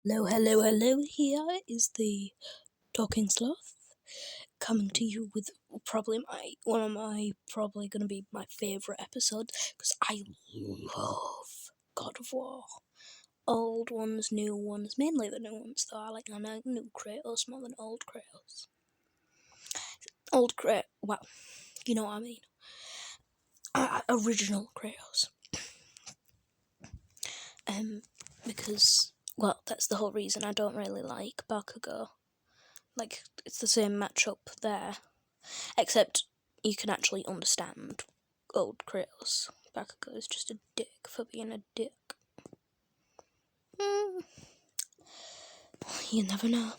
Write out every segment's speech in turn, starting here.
Hello, hello, hello, here is the Talking Sloth, coming to you with probably gonna be my favourite episode, because I love God of War. Old ones, new ones, mainly the new ones though. I like new Kratos more than old Kratos. Old Kratos, well, you know what I mean. Original Kratos. Because, well, that's the whole reason I don't really like Bakugo. Like, it's the same matchup there, except you can actually understand old Kratos. Bakugo is just a dick for being a dick. You never know.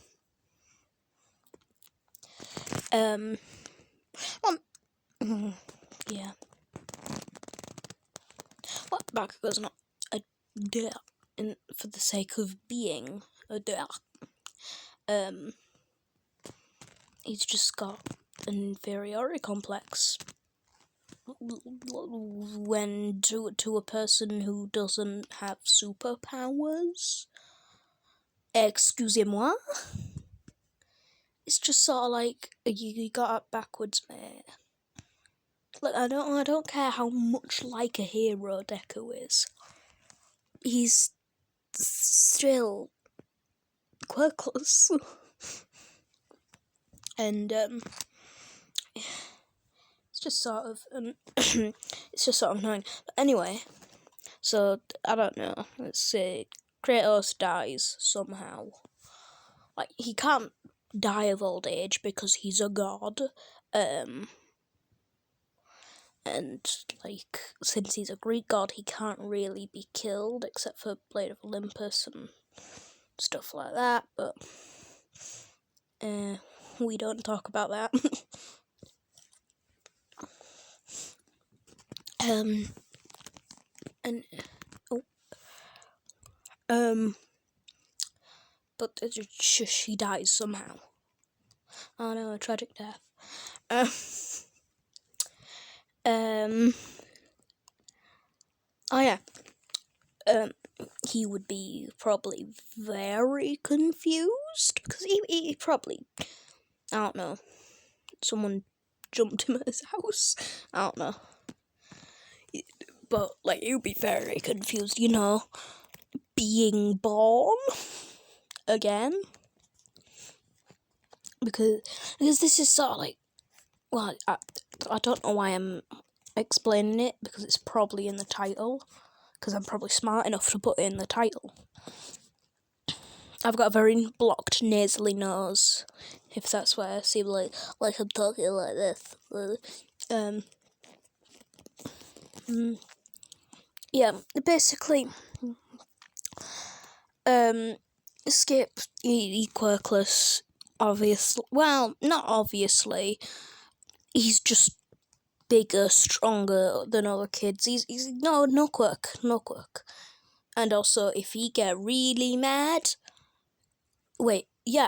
Yeah. Well, Bakugo's not a dick for the sake of being a dick. He's just got an inferiority complex when to a person who doesn't have superpowers. Excusez-moi? It's just sort of like, you got it backwards, mate. Look, I don't care how much like a hero Deku is. He's still quirkless. And, it's just sort of, annoying. But anyway, so, I don't know, let's say Kratos dies somehow. Like, he can't die of old age because he's a god, and, like, since he's a Greek god, he can't really be killed, except for Blade of Olympus and stuff like that, but, we don't talk about that. But she dies somehow. Oh no, a tragic death. Oh yeah. He would be probably very confused, because he probably, I don't know, someone jumped him at his house. I don't know. But, like, he'd be very confused, being born again. Because this is sort of like, well, I don't know why I'm explaining it, because it's probably in the title, because I'm probably smart enough to put it in the title. I've got a very blocked nasally nose, if that's why I seem like I'm talking like this. Yeah, basically, Skip, he quirkless, obviously. Well, not obviously. He's just bigger, stronger than other kids. He's no quirk. And also, if he get really mad,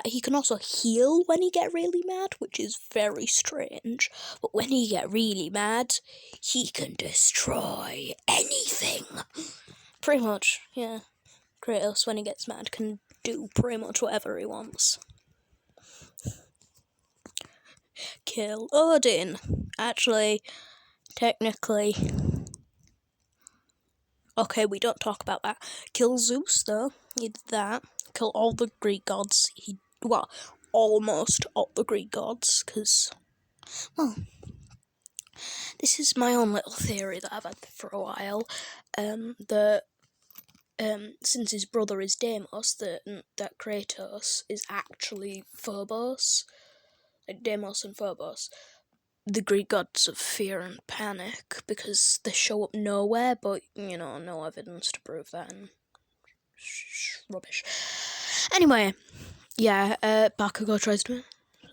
he can also heal when he get really mad, which is very strange. But when he get really mad, he can destroy anything. Pretty much, yeah. Kratos, when he gets mad, can do pretty much whatever he wants. Kill Odin. Actually, technically. Okay, we don't talk about that. Kill Zeus, though. He did that. Kill all the Greek gods. Almost all the Greek gods, because, well, this is my own little theory that I've had for a while, that, since his brother is Deimos, that Kratos is actually Phobos, like Deimos and Phobos, the Greek gods of fear and panic, because they show up nowhere, but, no evidence to prove that, and rubbish. Anyway, yeah, Bakugo tries to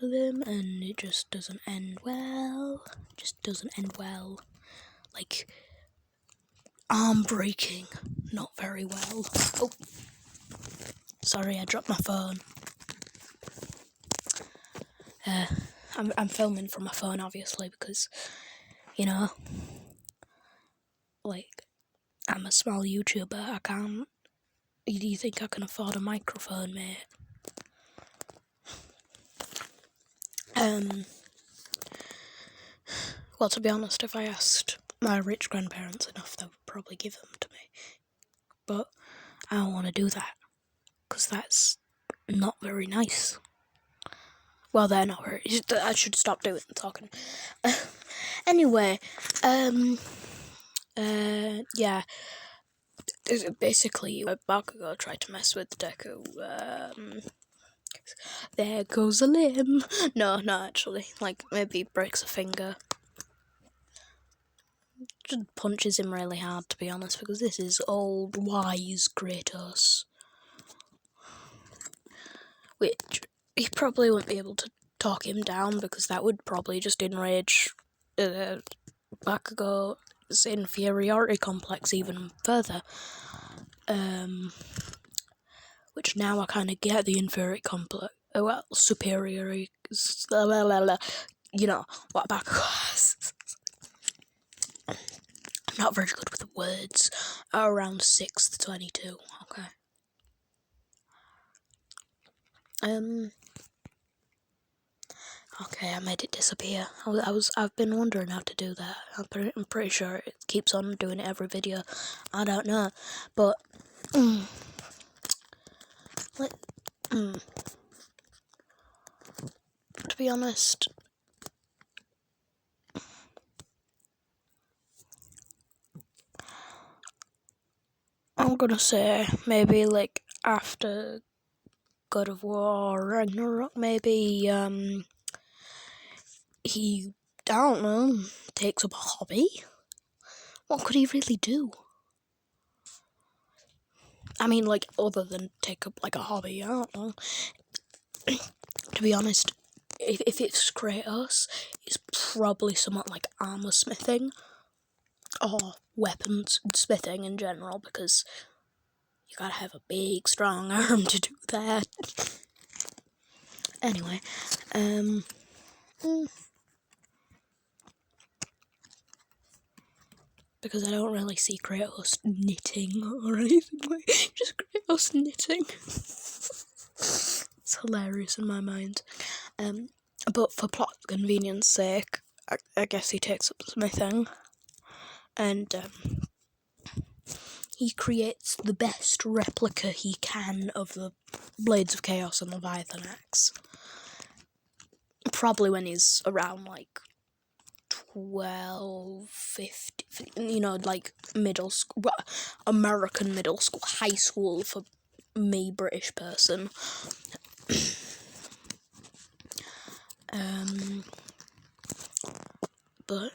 with him, and it just doesn't end well. Like, arm breaking, not very well. Oh, sorry, I dropped my phone. I'm filming from my phone, obviously, because, like, I'm a small YouTuber. I can't Do you think I can afford a microphone, mate? Well, to be honest, if I asked my rich grandparents enough, they would probably give them to me. But I don't want to do that, because that's not very nice. Well, they're not very... I should stop doing talking. Anyway, yeah. Basically, Bakugo tried to mess with Deku. There goes a limb. No, actually. Like, maybe he breaks a finger. Just punches him really hard, to be honest, because this is old, wise Kratos. Which, he probably wouldn't be able to talk him down, because that would probably just enrage Bakugo's inferiority complex even further. Which now I kind of get the inferiority complex. Well, superiority. You know what Bakugo has. I'm not very good with words. Around 6th 22. Okay. Okay, I made it disappear. I've been wondering how to do that. I'm pretty sure it keeps on doing it every video. I don't know, but to be honest, I'm gonna say maybe like after God of War Ragnarok, maybe he, I don't know, takes up a hobby. What could he really do? I mean, like, other than take up like a hobby, I don't know. To be honest, if it's Kratos, it's probably somewhat like armor smithing or weapons smithing in general, because you gotta have a big, strong arm to do that. Anyway, because I don't really see Kratos knitting or anything like just Kratos knitting. It's hilarious in my mind. But for plot convenience sake, I guess he takes up smithing, and he creates the best replica he can of the Blades of Chaos and Leviathan axe. Probably when he's around like 12, 15, you know, like middle school, American middle school, high school for me, British person. But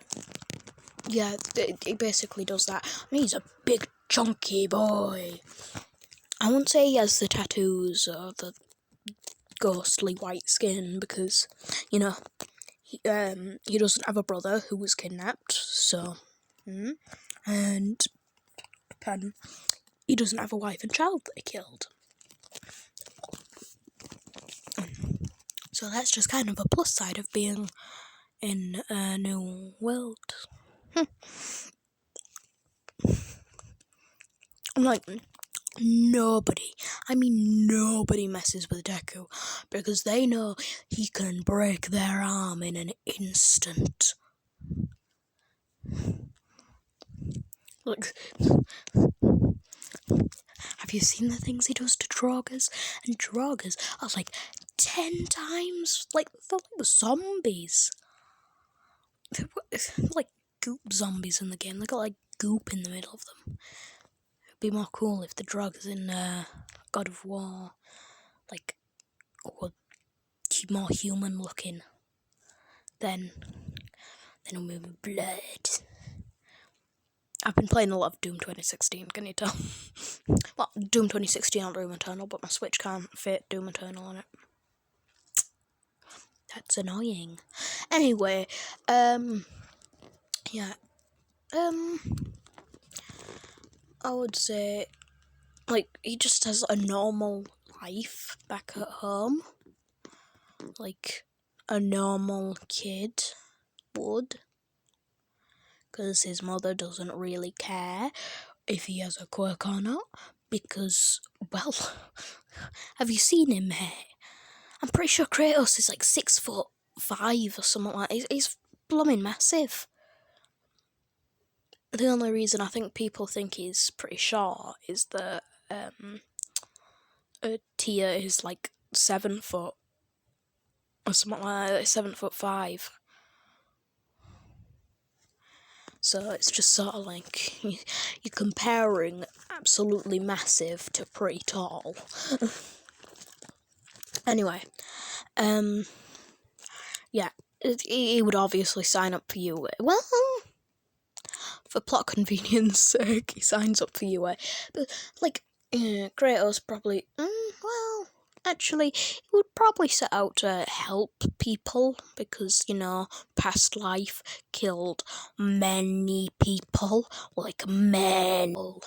yeah, he basically does that. I mean, he's a big chunky boy. I wouldn't say he has the tattoos or the ghostly white skin, because, you know, he doesn't have a brother who was kidnapped, so, and he doesn't have a wife and child that he killed. So that's just kind of a plus side of being in a new world. I'm like, nobody messes with Deku, because they know he can break their arm in an instant. Look, have you seen the things he does to Draugrs? And Draugrs are like 10 times, like, they're like the zombies. They're like goop zombies in the game. They got like goop in the middle of them. It'd be more cool if the Draugrs in God of War, like, were more human looking than with blood. I've been playing a lot of Doom 2016, can you tell? Well, Doom 2016 on Doom Eternal, but my Switch can't fit Doom Eternal on it. That's annoying. Anyway, yeah, I would say, like, he just has a normal life back at home, like a normal kid would, because his mother doesn't really care if he has a quirk or not, because, well, have you seen him, mate? I'm pretty sure Kratos is like 6'5" or something like that. He's blooming massive. The only reason I think people think he's pretty short is that Tia is like 7 foot or something like that, 7'5". So it's just sort of like you're comparing absolutely massive to pretty tall. Anyway, yeah, he would obviously sign up for UA. Well, for plot convenience sake, he signs up for UA. But, like, Kratos probably, well, actually, he would probably set out to help people because, past life killed many people, like, many people.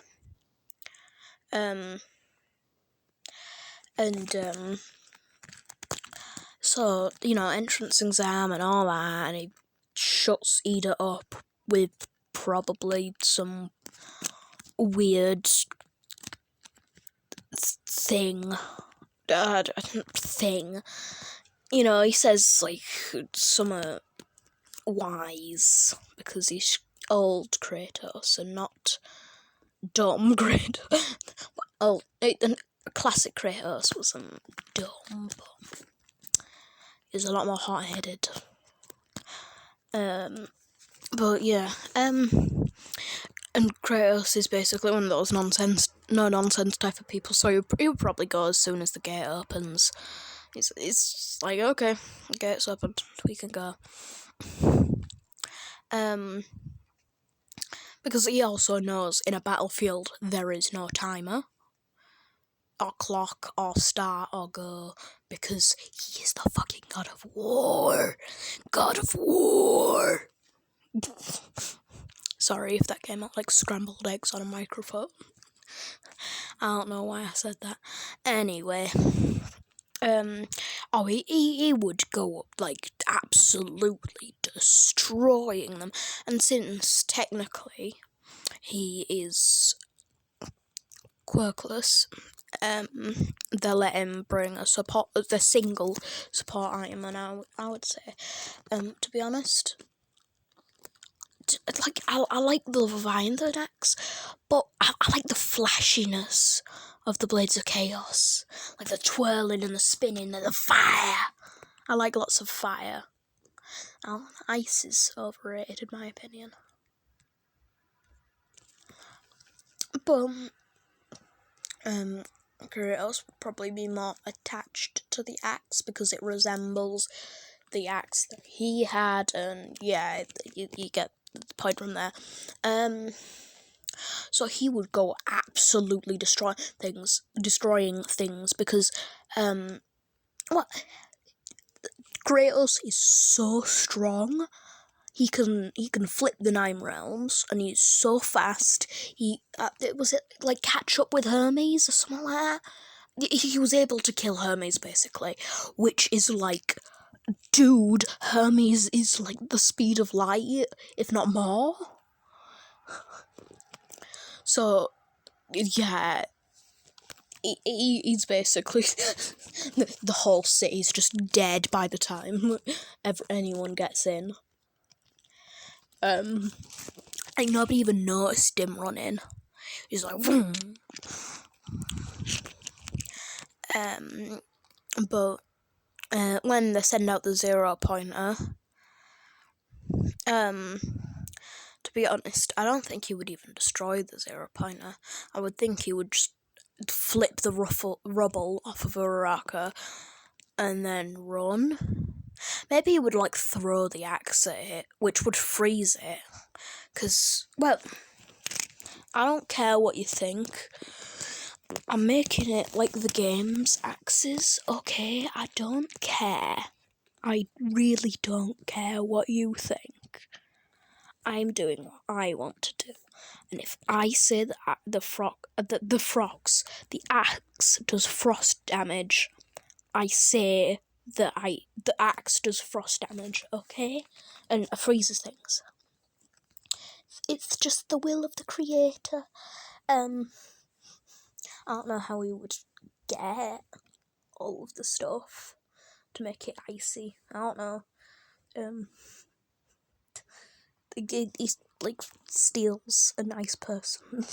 So, entrance exam and all that, and he shuts Ida up with probably some weird thing. He says, like, some wise, because he's old Kratos and not dumb Kratos. Oh, classic Kratos wasn't dumb, but he's a lot more hot-headed. But yeah, and Kratos is basically one of those no-nonsense type of people, so he'll probably go as soon as the gate opens. It's like, okay, the gate's opened, we can go. Because he also knows in a battlefield there is no timer, or clock, or start, or go, because he is the fucking god of war. God of war! Sorry if that came out like scrambled eggs on a microphone. I don't know why I said that. Anyway, he would go up, like, absolutely destroying them. And since technically he is quirkless, they let him bring the single support item, and I would say, to be honest, like, I like the Leviathan axe, but I like the flashiness of the Blades of Chaos, like the twirling and the spinning and the fire. I like lots of fire. Ice is overrated in my opinion. But Kratos would probably be more attached to the axe because it resembles the axe that he had, and yeah, you get the point from there. So he would go absolutely destroying things because, Kratos is so strong. He can flip the 9 realms, and he's so fast. Was it like catch up with Hermes or something like that? He was able to kill Hermes basically, which is like, dude, Hermes is like the speed of light, if not more. So, yeah, he's basically the whole city's just dead by the time anyone gets in. Like, nobody even noticed him running. He's like, vroom. But when they send out the 0 pointer, to be honest, I don't think he would even destroy the 0 pointer. I would think he would just flip the rubble off of Uraraka and then run. Maybe he would, like, throw the axe at it, which would freeze it. Because, well, I don't care what you think. I'm making it like the game's axes, okay? I don't care. I really don't care what you think. I'm doing what I want to do. And if I say that the axe does frost damage, I say that the axe does frost damage, okay? And freezes things. It's just the will of the creator. I don't know how he would get all of the stuff to make it icy. I don't know. He like steals an ice person,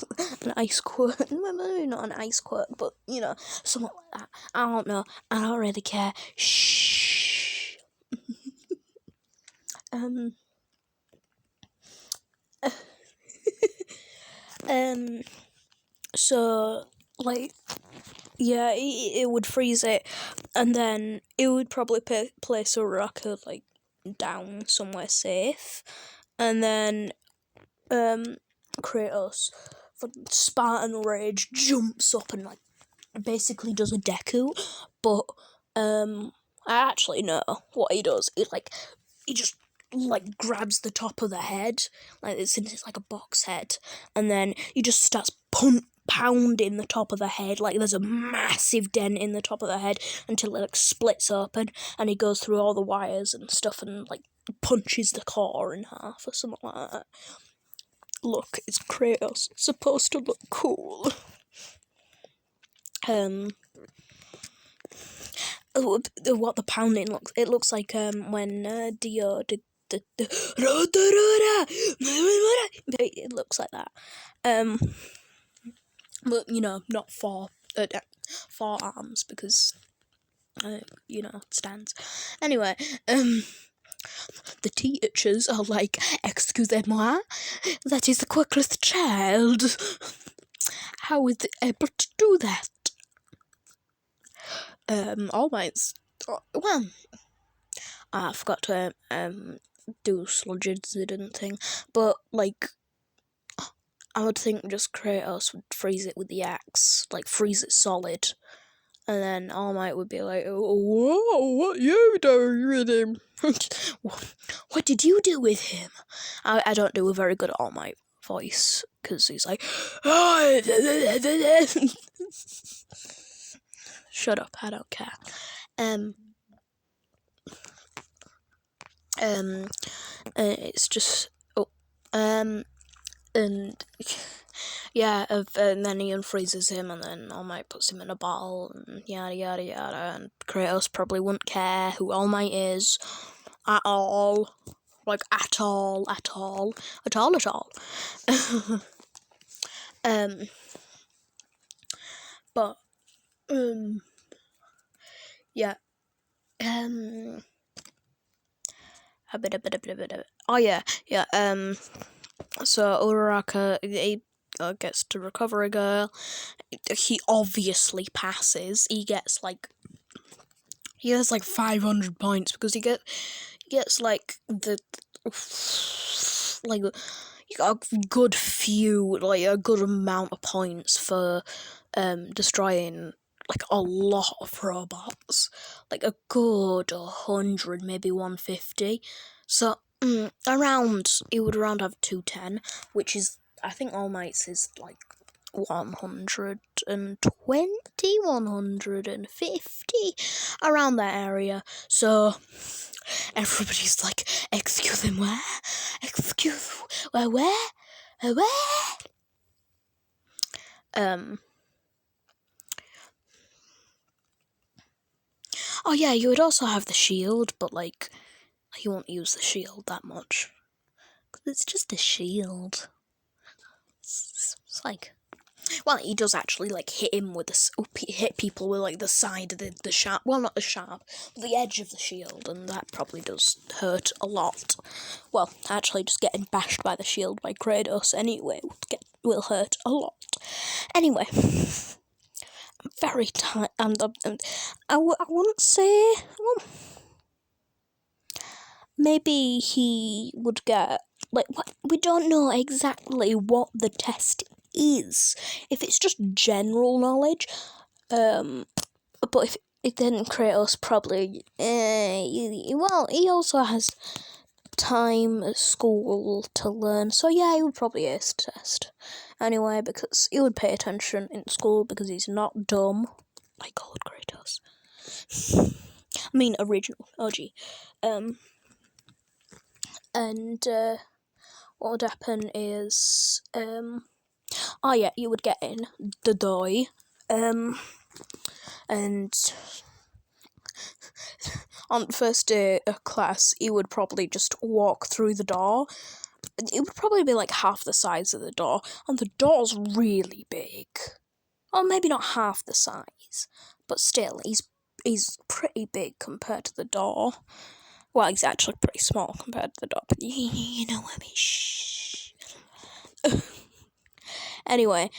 an ice quirk. Maybe not an ice quirk, but you know, something like that. I don't know. I don't really care. Shh. So like, yeah, it would freeze it, and then it would probably place Uraraka like down somewhere safe, and then Kratos, for Spartan rage, jumps up and like basically does a deku, but I actually know what he does. He just like grabs the top of the head, like it's like a box head, and then he just starts pounding the top of the head, like there's a massive dent in the top of the head until it like splits open, and he goes through all the wires and stuff and like punches the core in half or something like that. Look, it's Kratos. It's supposed to look cool. What the pounding looks, it looks like when Dio did the it looks like that. But you know, not four arms because you know, it stands. Anyway, the teachers are like, "Excusez-moi, that is the quirkless child. How is it able to do that?" All Might's well, I forgot to do sludge incident thing, but like, I would think just Kratos would freeze it with the axe, like freeze it solid, and then All Might would be like, "Whoa, what you doing with him? What did you do with him?" I don't do a very good All Might voice because he's like, shut up, I don't care. It's just and yeah, and then he unfreezes him, and then All Might puts him in a bottle, and yada yada yada, and Kratos probably wouldn't care who All Might is at all, like at all. But yeah, oh yeah, so Uraraka, he gets to recover a girl. He obviously passes. He has like 500 points because he gets like the like you got a good few, like a good amount of points for destroying like a lot of robots, like a good 100, maybe 150. So he would around have 210, which is, I think All Might's is like 120, 150, around that area. So everybody's like, "Excuse him, where? Excuse where? Oh yeah, you would also have the shield, but like, he won't use the shield that much because it's just a shield. It's like, well, he does actually like hit people with like the side of the sharp. Well, not the sharp, but the edge of the shield, and that probably does hurt a lot. Well, actually, just getting bashed by the shield by Kratos anyway will hurt a lot. Anyway, I'm very tired, and I wouldn't say. Well, maybe he would get like what, we don't know exactly what the test is. If it's just general knowledge, but if then Kratos probably he also has time at school to learn, so yeah, he would probably ace the test anyway because he would pay attention in school because he's not dumb like old Kratos. I mean original OG. And what would happen is, oh yeah, you would get in the Doi, And on the first day of class, he would probably just walk through the door. It would probably be like half the size of the door, and the door's really big. Or maybe not half the size, but still, he's pretty big compared to the door. Well, he's actually pretty small compared to the door, but you know what I mean. Shh. Anyway,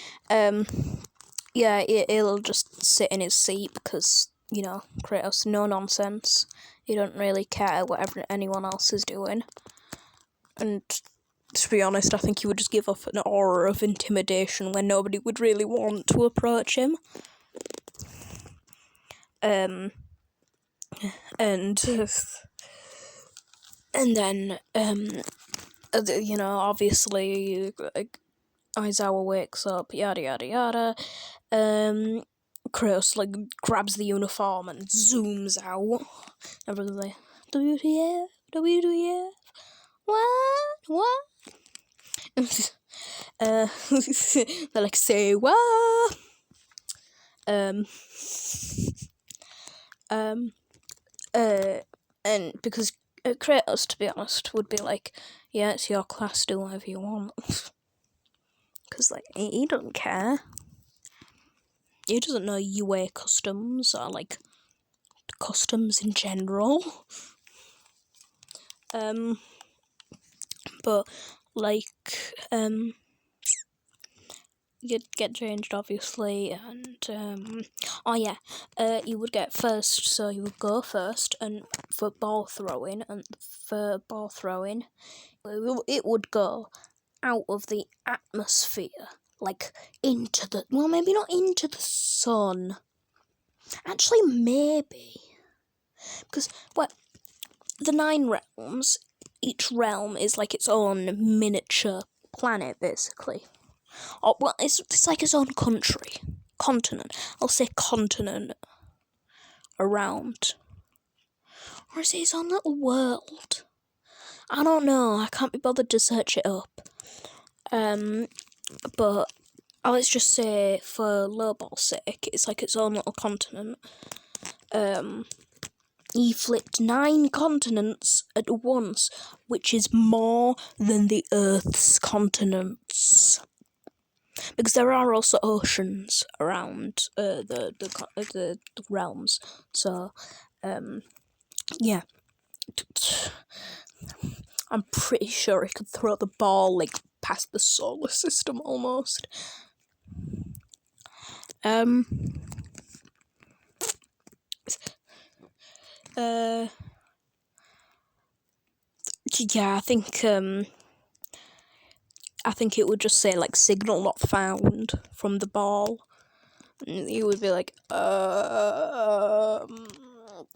yeah, he'll just sit in his seat because, you know, Kratos, no nonsense. He don't really care whatever anyone else is doing. And to be honest, I think he would just give off an aura of intimidation when nobody would really want to approach him. And then, you know, obviously, Aizawa wakes up, yada yada yada. Kratos like grabs the uniform and zooms out. Everyone's like, WTF, WTF, what? They're like, say what? And because Kratos, to be honest, would be like, yeah, it's your class, do whatever you want. Because, like, he doesn't care. He doesn't know UA customs or, like, customs in general. But, like, you'd get changed, obviously, and, you would get first, so you would go first, and for ball throwing, it would go out of the atmosphere, like, into the, well, maybe not into the sun. Actually, maybe. Because, well, the 9 realms, each realm is like its own miniature planet, basically. Or, well, it's like its own continent. I'll say continent around. Or is it its own little world? I don't know. I can't be bothered to search it up. But let's just say, for lowball's sake, it's like its own little continent. He flipped 9 continents at once, which is more than the Earth's continents. Because there are also oceans around the realms. So, yeah. I'm pretty sure he could throw the ball, like, past the solar system almost. Yeah, I think it would just say, like, signal not found from the ball. And he would be like,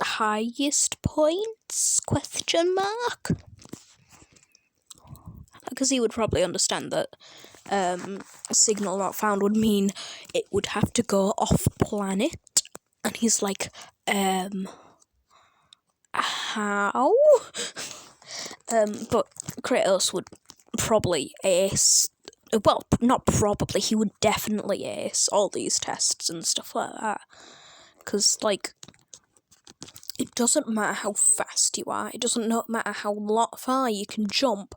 highest points? Question mark? Because he would probably understand that signal not found would mean it would have to go off planet. And he's like, how? But Kratos would probably ace, well, not probably, he would definitely ace all these tests and stuff like that. Because, like, it doesn't matter how fast you are, it doesn't matter how far you can jump.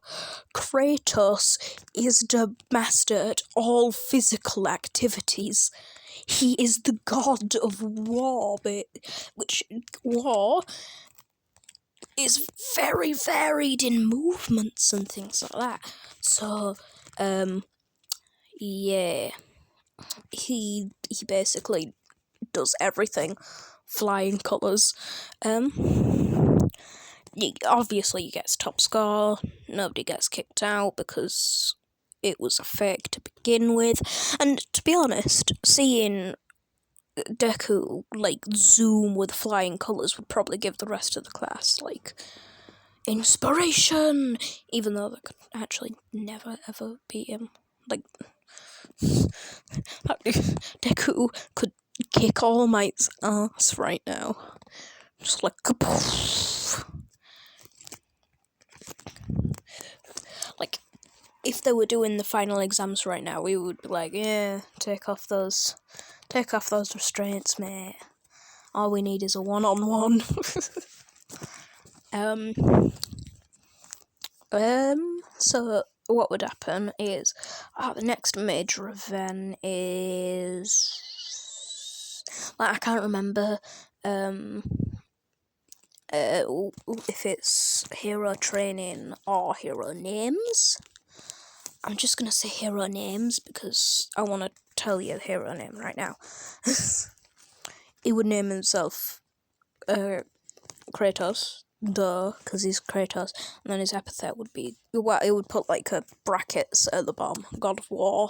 Kratos is the master at all physical activities. He is the god of war, which war is very varied in movements and things like that. So, yeah, he basically does everything. Flying colours. Obviously he gets top score. Nobody gets kicked out because it was a fake to begin with. And to be honest, seeing Deku, like, zoom with flying colours would probably give the rest of the class, like, inspiration, even though they could actually never ever beat him. Like, Deku could kick All Might's ass right now. Just like, like, if they were doing the final exams right now, we would be like, yeah, take off those Take off those restraints, mate. All we need is a one-on-one. So what would happen is, the next major event is, like, I can't remember, if it's hero training or hero names. I'm just gonna say hero names because I want to tell you the hero name right now. He would name himself Kratos, because he's Kratos, and then his epithet would be, well, it would put like a brackets at the bottom, God of War,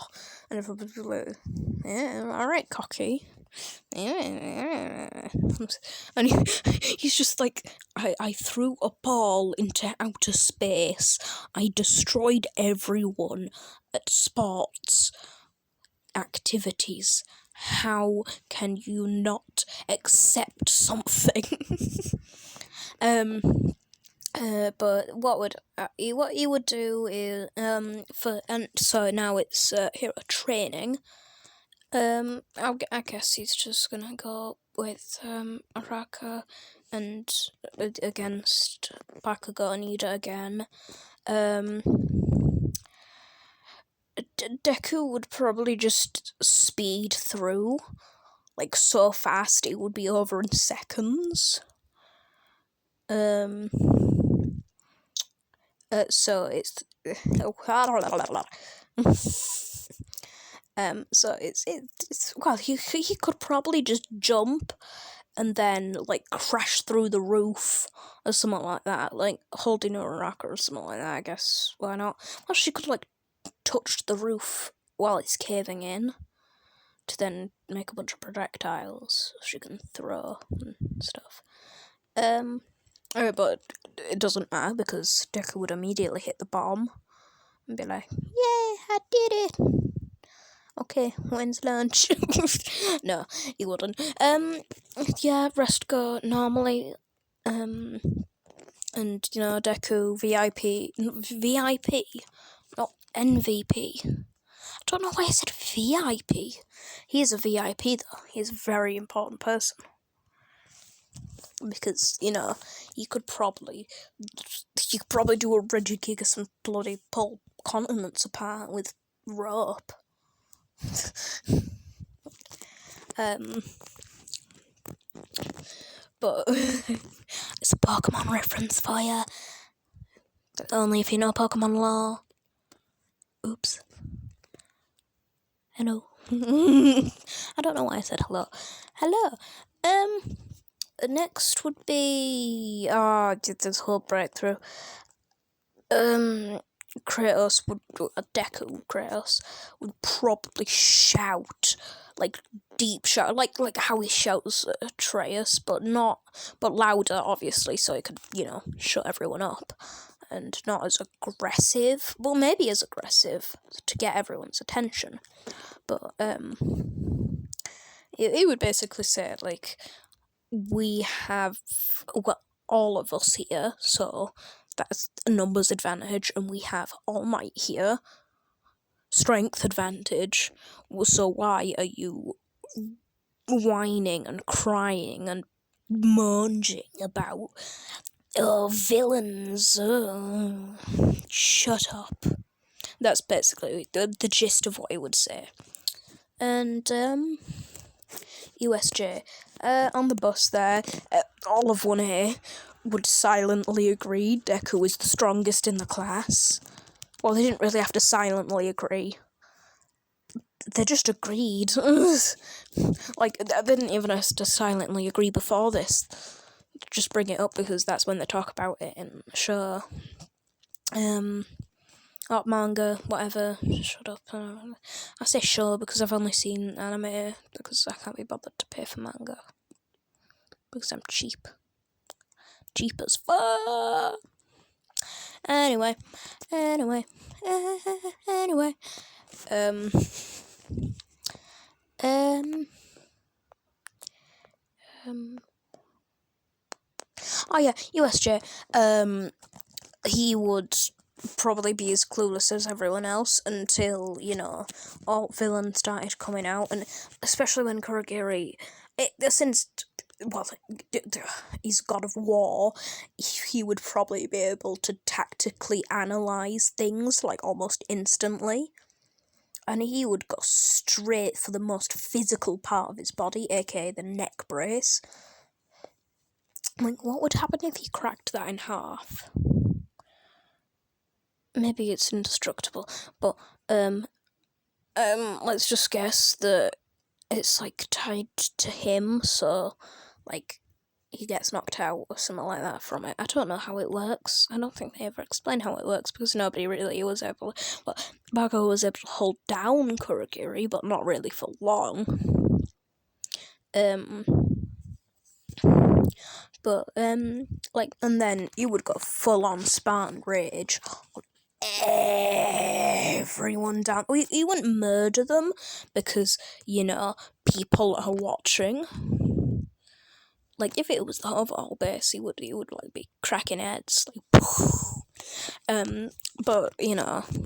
and everybody would be like, yeah, alright, cocky. Yeah. And he's just like, I threw a ball into outer space, I destroyed everyone at sports activities. How can you not accept something? But what he would do is so now it's hero training. I guess he's just gonna go with Araka and against Bakugo and Ida again. Deku would probably just speed through, like so fast it would be over in seconds. So it's so it's well, he could probably just jump and then like crash through the roof or something like that, like holding a rock or something like that. I guess why not? Well, she could like touch the roof while it's caving in to then make a bunch of projectiles she can throw and stuff. But it doesn't matter because Deku would immediately hit the bomb and be like, "Yeah, I did it. Okay, when's lunch?" No, he wouldn't. Yeah, rest go normally. And Deku VIP, not MVP. I don't know why I said VIP. He is a VIP though. He is a very important person. Because, you could probably do a rigid gig and bloody pull continents apart with rope. But it's a Pokemon reference for you. Only if you know Pokemon lore. Oops. Hello. I don't know why I said hello. Hello. Next would be this whole breakthrough. Kratos would Deku Kratos would probably shout, like deep shout, like how he shouts at Atreus, but louder, obviously, so he could shut everyone up, and not as aggressive. Well, maybe as aggressive to get everyone's attention, but he would basically say like, we have all of us here, so that's a numbers advantage, and we have All Might here, strength advantage, so why are you whining and crying and munging about villains? Shut up. That's basically the gist of what he would say. And USJ, on the bus there, all of 1A would silently agree Deku is the strongest in the class. Well, they didn't really have to silently agree. They just agreed. Like, they didn't even have to silently agree before this. Just bring it up because that's when they talk about it in the show. Art manga, whatever. Shut up. I say show because I've only seen anime because I can't be bothered to pay for manga. Because I'm cheap. Cheap as fuck. Anyway. Oh yeah, USJ. He would probably be as clueless as everyone else until, all villains started coming out, and especially when Kurogiri, since, well, he's god of war, he would probably be able to tactically analyze things, like, almost instantly. And he would go straight for the most physical part of his body, aka the neck brace. Like, what would happen if he cracked that in half? Maybe it's indestructible, but, let's just guess that it's, like, tied to him, so, like, he gets knocked out or something like that from it. I don't know how it works. I don't think they ever explain how it works, because nobody really was able... Well, Bago was able to hold down Kurogiri, but not really for long. And then you would go full-on Spartan rage on everyone down. You wouldn't murder them, because, people are watching. Like, if it was the overall base, he would like, be cracking heads, like, but,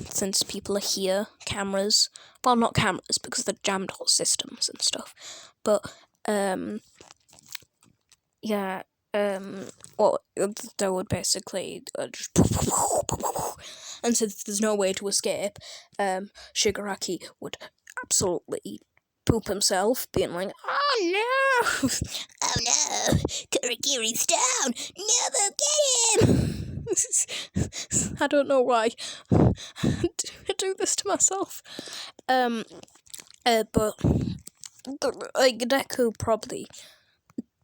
since people are here, cameras, well, not cameras, because they're jammed all systems and stuff, but, well, they would basically just... And since there's no way to escape, Shigaraki would absolutely poop himself, being like, "Oh no! Oh no! Kurogiri's down! No, get him!" I don't know why I do this to myself. But like, Deku probably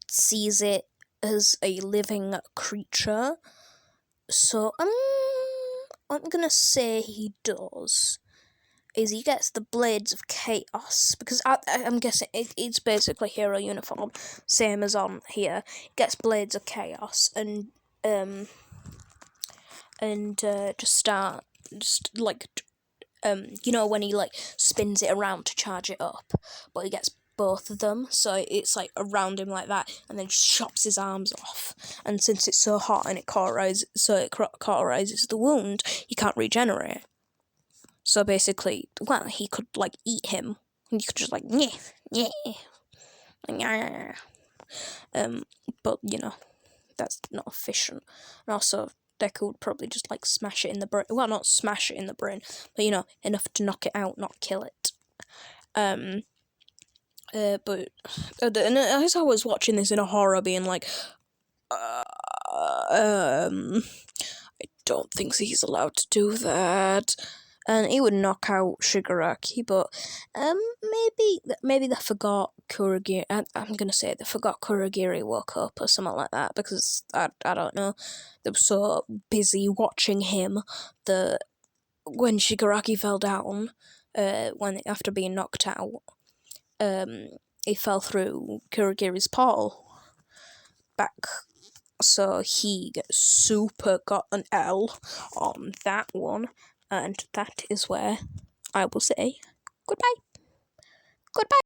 sees it as a living creature, so I'm gonna say he does. Is he gets the Blades of Chaos, because I'm guessing it's basically hero uniform, same as on here. He gets Blades of Chaos and when he, like, spins it around to charge it up, but he gets both of them, so it's, like, around him like that, and then chops his arms off. And since it's so hot and it cauterizes the wound, he can't regenerate. So basically, well, he could, like, eat him, and you could just, like, yeah. But, that's not efficient. And also, Deku would probably just, like, smash it in the brain. Well, not smash it in the brain, but, enough to knock it out, not kill it. And as I was watching this in a horror, being like, I don't think he's allowed to do that. And he would knock out Shigaraki, but maybe they forgot Kurogiri. I'm gonna say they forgot Kurogiri woke up or something like that, because I don't know. They were so busy watching him that when Shigaraki fell down, after being knocked out, he fell through Kurogiri's portal back. So he got an L on that one. And that is where I will say goodbye. Goodbye.